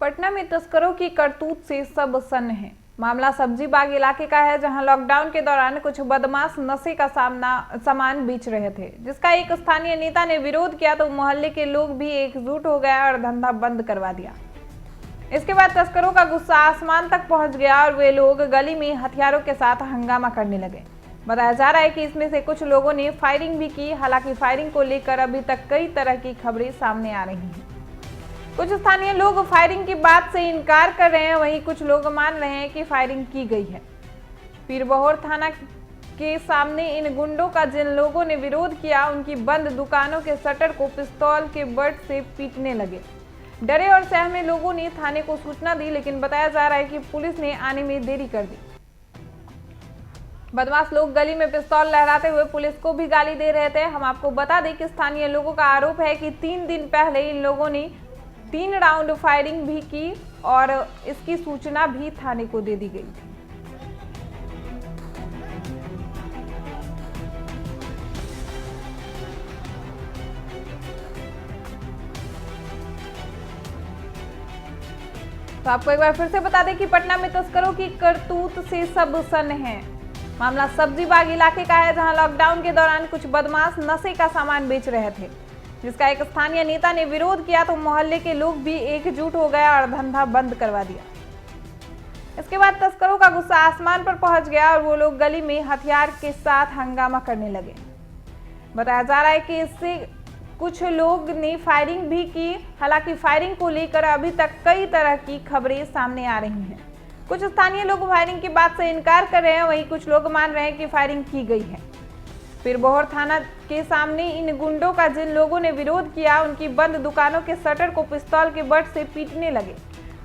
पटना में तस्करों की करतूत से सब सन्न है। मामला सब्जी बाग इलाके का है, जहां लॉकडाउन के दौरान कुछ बदमाश नशे का सामान बेच रहे थे, जिसका एक स्थानीय नेता ने विरोध किया तो मोहल्ले के लोग भी एकजुट हो गए और धंधा बंद करवा दिया। इसके बाद तस्करों का गुस्सा आसमान तक पहुंच गया और वे लोग गली में हथियारों के साथ हंगामा करने लगे। बताया जा रहा है कि इसमें से कुछ लोगों ने फायरिंग भी की। हालांकि फायरिंग को लेकर अभी तक कई तरह की खबरें सामने आ रही हैं। कुछ स्थानीय लोग फायरिंग की बात से इनकार कर रहे हैं, वहीं कुछ लोग मान रहे हैं कि फायरिंग की गई है। पीरबहोर थाना के सामने इन गुंडों का जिन लोगों ने विरोध किया, उनकी बंद दुकानों के शटर को पिस्तौल के बट से पीटने लगे। डरे और सहमे लोगों ने थाने को सूचना दी, लेकिन बताया जा रहा है कि पुलिस ने आने में देरी कर दी। बदमाश लोग गली में पिस्तौल लहराते हुए पुलिस को भी गाली दे रहे थे। हम आपको बता दें कि स्थानीय लोगों का आरोप है कि 3 दिन पहले इन लोगों ने 3 राउंड फायरिंग भी की और इसकी सूचना भी थाने को दे दी गई थी। तो आपको एक बार फिर से बता दें कि पटना में तस्करों की करतूत से सब सन्न है। मामला सब्जी बाग इलाके का है, जहां लॉकडाउन के दौरान कुछ बदमाश नशे का सामान बेच रहे थे, जिसका एक स्थानीय नेता ने विरोध किया तो मोहल्ले के लोग भी एकजुट हो गए और धंधा बंद करवा दिया। इसके बाद तस्करों का गुस्सा आसमान पर पहुंच गया और वो लोग गली में हथियार के साथ हंगामा करने लगे। बताया जा रहा है कि इससे कुछ लोग ने फायरिंग भी की। हालांकि फायरिंग को लेकर अभी तक कई तरह की खबरें सामने आ रही हैं। कुछ स्थानीय लोग फायरिंग की बात से इनकार कर रहे हैं, वहीं कुछ लोग मान रहे हैं कि फायरिंग की गई है। पीरबहोर थाना के सामने इन गुंडों का जिन लोगों ने विरोध किया, उनकी बंद दुकानों के शटर को पिस्तौल के बट से पीटने लगे।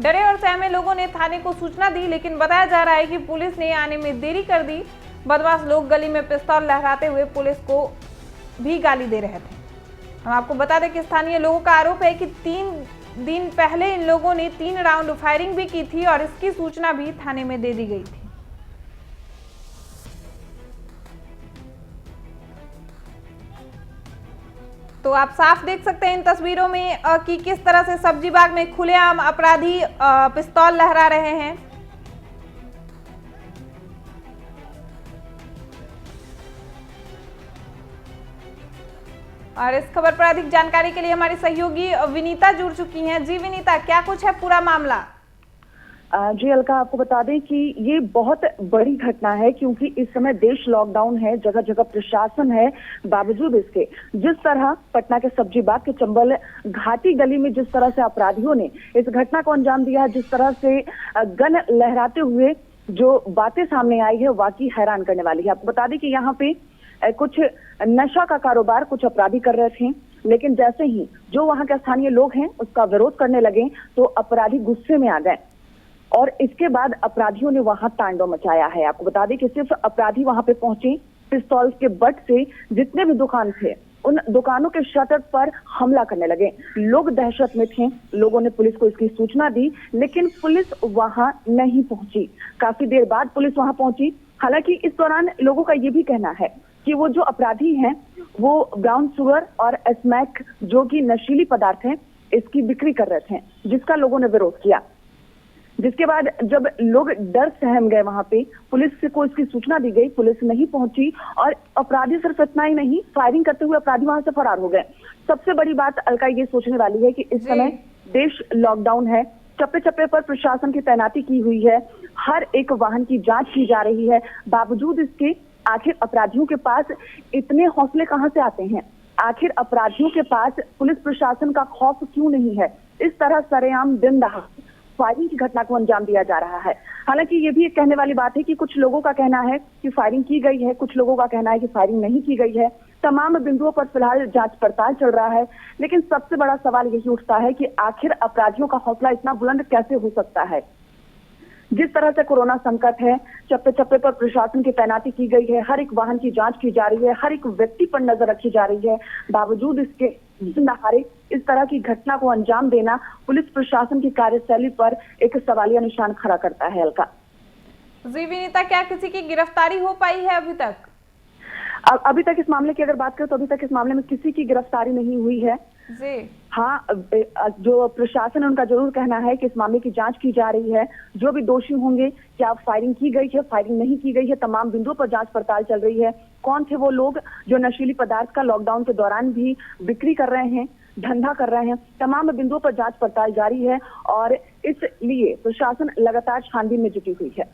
डरे और सहमे लोगों ने थाने को सूचना दी, लेकिन बताया जा रहा है कि पुलिस ने आने में देरी कर दी। बदमाश लोग गली में पिस्तौल लहराते हुए पुलिस को भी गाली दे रहे थे। हम आपको बता दें कि स्थानीय लोगों का आरोप है कि 3 दिन पहले इन लोगों ने 3 राउंड फायरिंग भी की थी और इसकी सूचना भी थाने में दे दी गई थी। तो आप साफ देख सकते हैं इन तस्वीरों में कि किस तरह से सब्जी बाग में खुलेआम अपराधी पिस्तौल लहरा रहे हैं। और इस खबर पर अधिक जानकारी के लिए हमारी सहयोगी विनीता जुड़ चुकी हैं। जी विनीता, क्या कुछ है पूरा मामला? जी अलका, आपको बता दें कि ये बहुत बड़ी घटना है, क्योंकि इस समय देश लॉकडाउन है, जगह जगह प्रशासन है। बावजूद इसके जिस तरह पटना के सब्जी बाग के चंबल घाटी गली में जिस तरह से अपराधियों ने इस घटना को अंजाम दिया, जिस तरह से गन लहराते हुए जो बातें सामने आई है, वाकई हैरान करने वाली है। आपको बता दें कि यहाँ पे कुछ नशा का कारोबार कुछ अपराधी कर रहे थे, लेकिन जैसे ही जो वहाँ के स्थानीय लोग हैं उसका विरोध करने लगे तो अपराधी गुस्से में आ गए और इसके बाद अपराधियों ने वहां तांडव मचाया है। आपको बता दें कि सिर्फ अपराधी वहां पे पहुंचे, पिस्तौल के बट से जितने भी दुकान थे उन दुकानों के शटर पर हमला करने लगे। लोग दहशत में थे, लोगों ने पुलिस को इसकी सूचना दी, लेकिन पुलिस वहां नहीं पहुंची। काफी देर बाद पुलिस वहां पहुंची। हालांकि इस दौरान लोगों का ये भी कहना है कि वो जो अपराधी हैं वो ब्राउन शुगर और स्मैक जो कि नशीली पदार्थ हैं इसकी बिक्री कर रहे थे, जिसका लोगों ने विरोध किया। जिसके बाद जब लोग डर सहम गए, वहां पे पुलिस को इसकी सूचना दी गई, पुलिस नहीं पहुंची और अपराधी सिर्फ इतना ही नहीं, फायरिंग करते हुए अपराधी वहां से फरार हो गए। सबसे बड़ी बात अलका ये सोचने वाली है कि इस समय देश लॉकडाउन है, चप्पे चप्पे पर प्रशासन की तैनाती की हुई है, हर एक वाहन की जांच की जा रही है। बावजूद इसके आखिर अपराधियों के पास इतने हौसले कहां से आते हैं? आखिर अपराधियों के पास पुलिस प्रशासन का खौफ क्यों नहीं है? इस तरह सरेआम दिन दहाड़े फायरिंग की घटना को अंजाम दिया जा रहा है। हालांकि ये भी एक कहने वाली बात है कि कुछ लोगों का कहना है कि फायरिंग की गई है, कुछ लोगों का कहना है कि फायरिंग नहीं की गई है। तमाम बिंदुओं पर फिलहाल जांच पड़ताल चल रहा है, लेकिन सबसे बड़ा सवाल यही उठता है कि आखिर अपराधियों का हौसला इतना बुलंद कैसे हो सकता है? जिस तरह से कोरोना संकट है, चप्पे चप्पे पर प्रशासन की तैनाती की गई है, हर एक वाहन की जांच की जा रही है, हर एक व्यक्ति पर नजर रखी जा रही है, बावजूद इसके नहारे इस तरह की घटना को अंजाम देना पुलिस प्रशासन की कार्यशैली पर एक सवालिया निशान खड़ा करता है। अलका जी विनीता, क्या किसी की गिरफ्तारी हो पाई है अभी तक? अभी तक इस मामले की अगर बात करें तो अभी तक इस मामले में किसी की गिरफ्तारी नहीं हुई है। जी हाँ, जो प्रशासन है उनका जरूर कहना है कि इस मामले की जांच की जा रही है। जो भी दोषी होंगे, क्या फायरिंग की गई है, फायरिंग नहीं की गई है, तमाम बिंदुओं पर जांच पड़ताल चल रही है। कौन थे वो लोग जो नशीली पदार्थ का लॉकडाउन के दौरान भी बिक्री कर रहे हैं, धंधा कर रहे हैं, तमाम बिंदुओं पर जांच पड़ताल जारी है और इसलिए प्रशासन लगातार छानबीन में जुटी हुई है।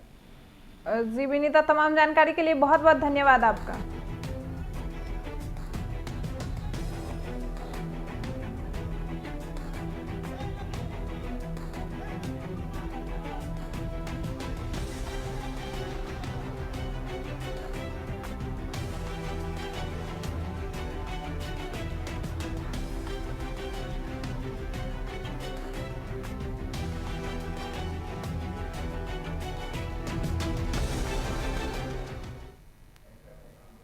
जी विनीता, तमाम जानकारी के लिए बहुत बहुत धन्यवाद आपका।